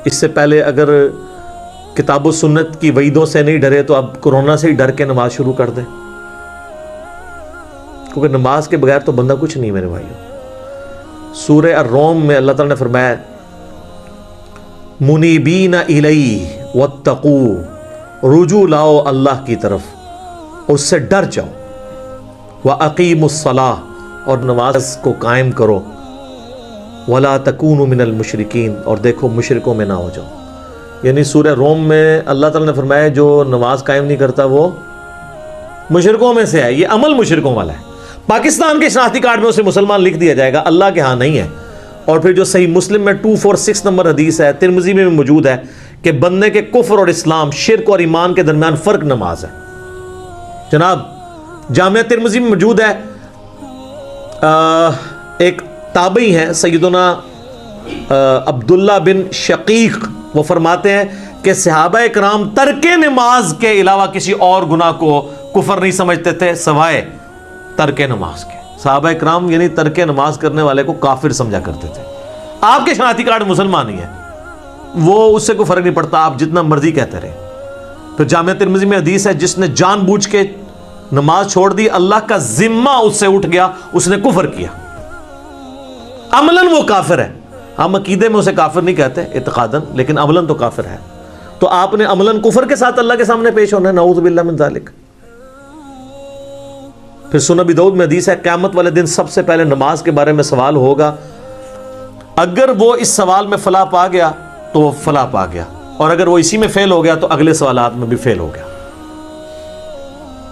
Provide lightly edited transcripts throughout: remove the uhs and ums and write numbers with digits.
اس سے پہلے اگر کتاب و سنت کی وعیدوں سے نہیں ڈرے تو اب کورونا سے ہی ڈر کے نماز شروع کر دیں، کیونکہ نماز کے بغیر تو بندہ کچھ نہیں میرے بھائیوں۔ سورہ الروم میں اللہ تعالیٰ نے فرمایا منیبین الیہ واتقوا، رجوع لاؤ اللہ کی طرف، اس سے ڈر جاؤ، وَأَقِيمُوا الصَّلَاةَ، اور نماز کو قائم کرو، وَلَا تَكُونُوا مِنَ الْمُشْرِكِينَ، اور دیکھو مشرکوں میں نہ ہو جاؤ۔ یعنی سورہ روم میں اللہ تعالیٰ نے فرمایا جو نماز قائم نہیں کرتا وہ مشرکوں میں سے ہے، یہ عمل مشرکوں والا ہے۔ پاکستان کے شناختی کارڈ میں اسے مسلمان لکھ دیا جائے گا، اللہ کے ہاں نہیں ہے۔ اور پھر جو صحیح مسلم میں 246 نمبر حدیث ہے، ترمذی میں بھی موجود ہے کہ بندے کے کفر اور اسلام، شرک اور ایمان کے درمیان فرق نماز ہے۔ جناب جامعہ ترمذی میں موجود ہے، ایک تابعی ہیں سیدنا عبداللہ بن شقیق، وہ فرماتے ہیں کہ صحابہ اکرام ترک نماز کے علاوہ کسی اور گناہ کو کفر نہیں سمجھتے تھے سوائے ترک نماز کے۔ صحابہ اکرام یعنی ترک نماز کرنے والے کو کافر سمجھا کرتے تھے۔ آپ کے شناختی کارڈ مسلمان ہی ہے، وہ اس سے کوئی فرق نہیں پڑتا، آپ جتنا مرضی کہتے رہے۔ پھر جامعہ ترمذی میں حدیث ہے جس نے جان بوجھ کے نماز چھوڑ دی، اللہ کا ذمہ اس سے اٹھ گیا، اس نے کفر کیا۔ عملاً وہ کافر ہے، ہم عقیدے میں اسے کافر نہیں کہتے اعتقاداً، لیکن عملاً تو کافر ہے۔ تو آپ نے عملاً کفر کے ساتھ اللہ کے سامنے پیش ہونا ہے، نعوذ باللہ من ذالک۔ پھر سنن ابی داؤد میں حدیث ہے قیامت والے دن سب سے پہلے نماز کے بارے میں سوال ہوگا، اگر وہ اس سوال میں فلاح پا گیا تو وہ فلاح پا گیا، اور اگر وہ اسی میں فیل ہو گیا تو اگلے سوالات میں بھی فیل ہو گیا۔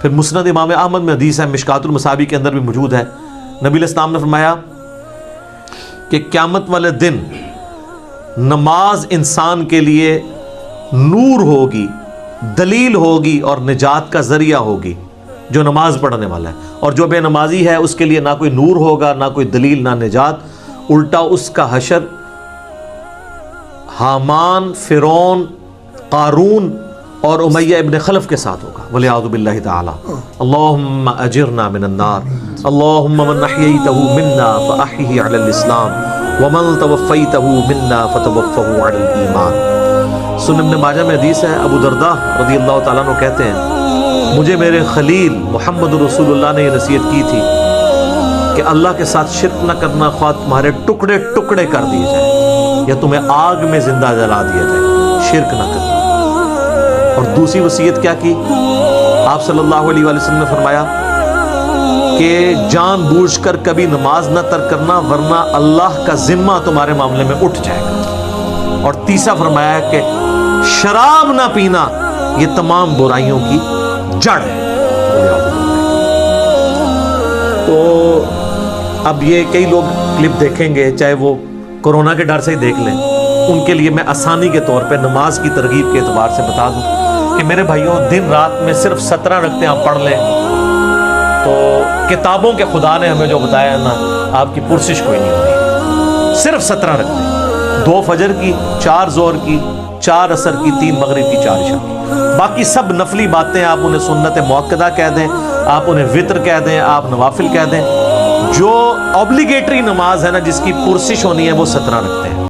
پھر مسند امام احمد میں حدیث ہے، مشکات المصابیح کے اندر بھی موجود ہے، نبی علیہ السلام نے فرمایا کہ قیامت والے دن نماز انسان کے لیے نور ہوگی، دلیل ہوگی اور نجات کا ذریعہ ہوگی، جو نماز پڑھنے والا ہے، اور جو بے نمازی ہے اس کے لیے نہ کوئی نور ہوگا، نہ کوئی دلیل، نہ نجات، الٹا اس کا حشر حامان، فرعون، قارون اور امیہ ابن خلف کے ساتھ ہوگا، والعیاذ باللہ تعالی۔ اللہم اجرنا من النار، اللہم من احییتہ منا فاحیہ علی الاسلام ومن توفیتہ منا فتوفہ علی الایمان۔ سنن ابن ماجہ میں حدیث ہے، ابو درداء رضی اللہ تعالیٰ عنہ کہتے ہیں مجھے میرے خلیل محمد رسول اللہ نے یہ نصیحت کی تھی کہ اللہ کے ساتھ شرک نہ کرنا، خواہ تمہارے ٹکڑے ٹکڑے کر دیے جائیں یا تمہیں آگ میں زندہ جلا دیا جائے، شرک نہ کرنا۔ اور دوسری وصیت کیا کی؟ آپ صلی اللہ علیہ وآلہ وسلم نے فرمایا کہ جان بوجھ کر کبھی نماز نہ ترک کرنا ورنہ اللہ کا ذمہ تمہارے معاملے میں اٹھ جائے گا۔ اور تیسرا فرمایا کہ شراب نہ پینا یہ تمام برائیوں کی جڑ ہے۔ تو اب یہ کئی لوگ کلپ دیکھیں گے، چاہے وہ کورونا کے ڈر سے ہی دیکھ لیں، ان کے لیے میں آسانی کے طور پہ نماز کی ترغیب کے اعتبار سے بتا دوں کہ میرے بھائیوں دن رات میں صرف 17 رکعتیں آپ پڑھ لیں تو کتابوں کے خدا نے ہمیں جو بتایا ہے نا، آپ کی پرسش کوئی نہیں ہوگی۔ صرف 17 رکعتیں، 2 فجر کی، 4 ظہر کی، 4 عصر کی، 3 مغرب کی، 4 عشاء کی۔ باقی سب نفلی باتیں آپ انہیں سنت مؤکدہ کہہ دیں، آپ انہیں وطر کہہ دیں، آپ نوافل کہہ دیں۔ جو اوبلیگیٹری نماز ہے نا، جس کی پرسش ہونی ہے، وہ 17 رکھتے ہیں۔